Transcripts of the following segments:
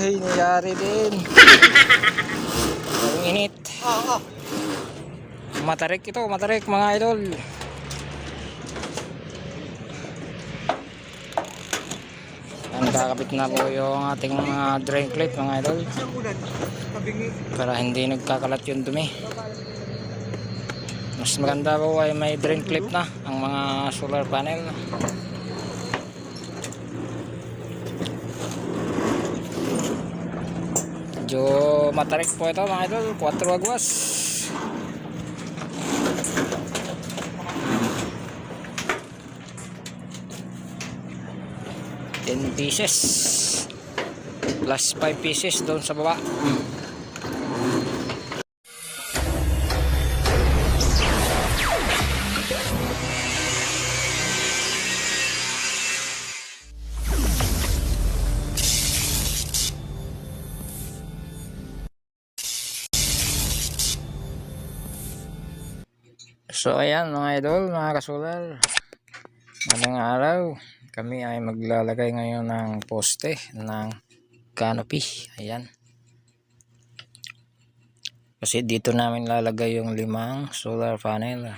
Ay, nangyari din. Ang init. Matarik ito, matarik mga idol. Nakakabit na po yung ating mga drain clip mga idol. Para hindi nagkakalat yung dumi. Mas maganda po ay may drain clip na ang mga solar panel. Medyo matarik po ito mga idol, 4 agwas. $10 pieces plus 5 pieces doon sa baba. So ayan mga idol, mga kasular, ngayong araw kami ay maglalagay ngayon ng poste ng canopy. Ayan, kasi dito namin lalagay yung 5 solar panel.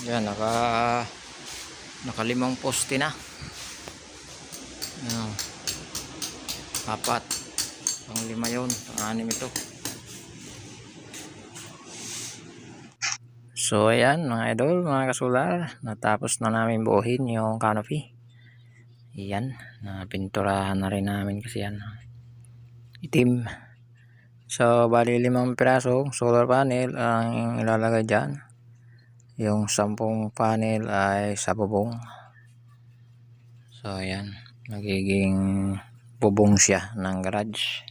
Ayan, naka 5 poste na. Ayan, 4 pang 5 yun, pang 6 ito. So ayan mga idol, mga kasular, natapos na namin buuhin yung canopy. Ayan, napinturahan na rin namin kasi yan itim. So bali 5 pirasong solar panel ang ilalagay dyan. Yung 10 panel ay sa bubong. So ayan, magiging bubong siya ng garage.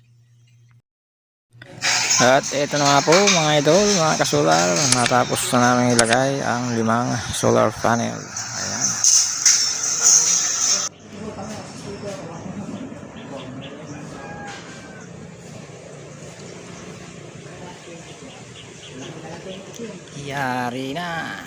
At ito na nga po mga idol, mga kasular, natapos na namin ilagay ang 5 solar panel. Ayan. Yari na.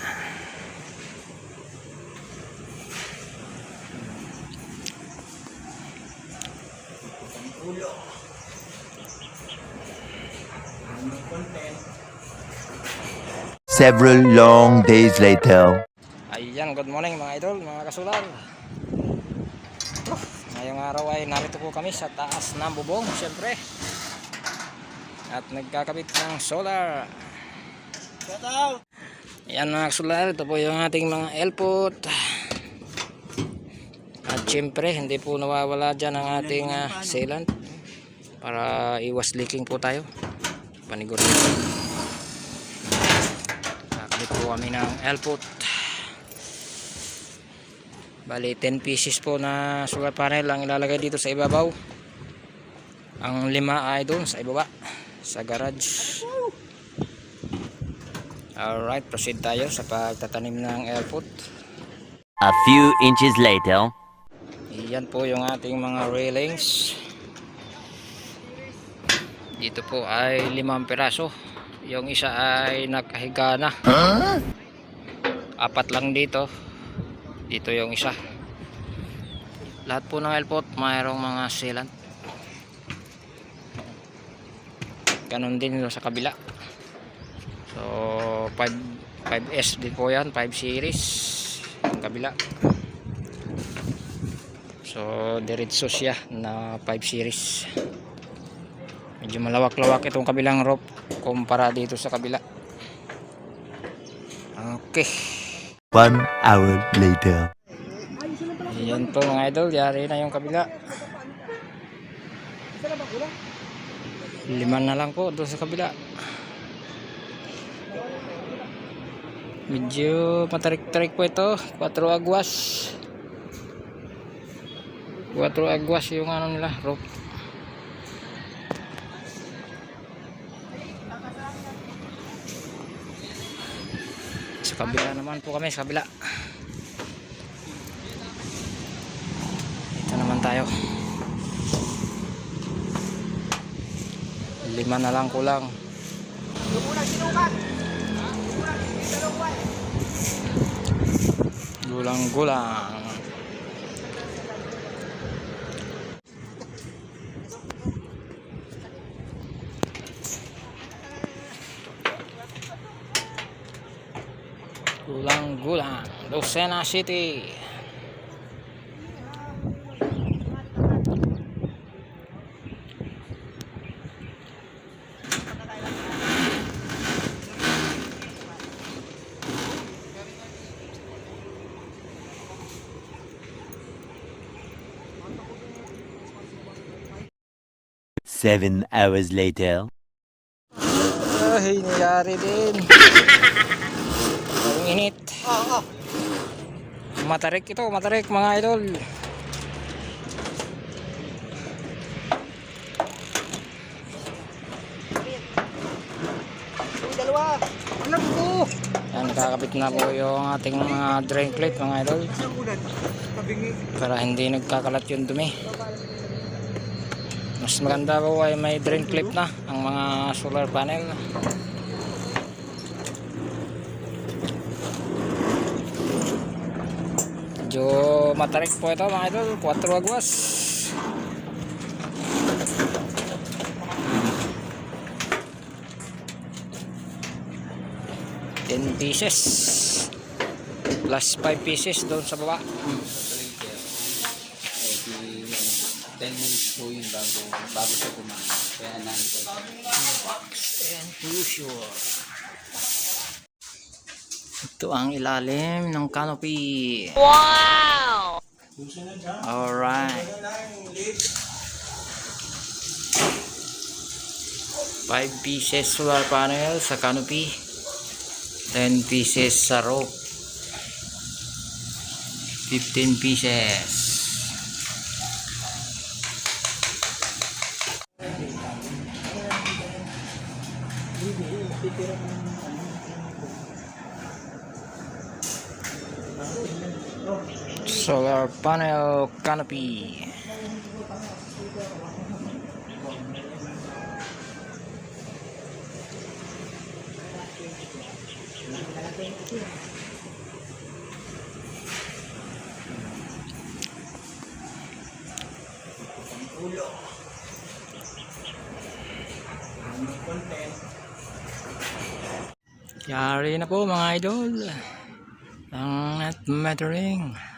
Several long days later. Ayan, good morning mga idol, mga kasular. Ngayong araw ay narito po kami sa taas ng bubong, syempre. At nagkakabit ng solar. Ayan mga kasular, ito po yung ating mga elpot. At syempre, hindi po nawawala dyan ang ating sealant para iwas leaking po tayo. Panigurin. Kakabit po kami ng elpot. Bali 10 pieces po na solar panel ang ilalagay dito sa ibabaw. Ang 5 ay doon sa ibaba sa garage. Alright, proceed tayo sa pagtatanim ng elpot. A few inches later. Iyan po yung ating mga railings. Dito po ay 5 piraso. Yung isa ay nakahiga na. 4 lang dito. Dito yung isa. Lahat po ng elpot mayroong mga sealant. Ganon din sa kabila. So 5S din po yan, 5 series ang kabila. So diretso siya na 5 series. Medyo malawak-lawak itong kabilang rope kumpara dito sa kabila. Okay. 1 hour later. Ayan po mga idol, yari na yung kabila. 5 na lang po doon sa kabila. Medyo matarik-tarik po ito, 4 agwas. 4 agwas yung ano nila, rope. Sa kabila naman po kami, sa kabila. Ito naman tayo. 5 na lang kulang. Gulang-gulang. Lucena City. Seven hours later. Ay, nangyari din. Ang init. Matarik ito, matarik mga idol. Dalawa. Anak ko. Yan, nakakabit na po yung ating mga drain plate mga idol. Para hindi nagkakalat yung dumi. Mas maganda po ay may drain clip na ang mga solar panel. Medyo matarik po ito mga idol, 4 agwas. $10 plus 5 pieces doon sa baba. 10 minutes po yun bago siya kumain. Kaya nandito. And usual. Ito ang ilalim ng canopy. Wow! Alright. 5 pieces solar panel sa canopy. 10 pieces sa rope. 15 pieces. Solar panel canopy. Yari na po mga idol ang net metering.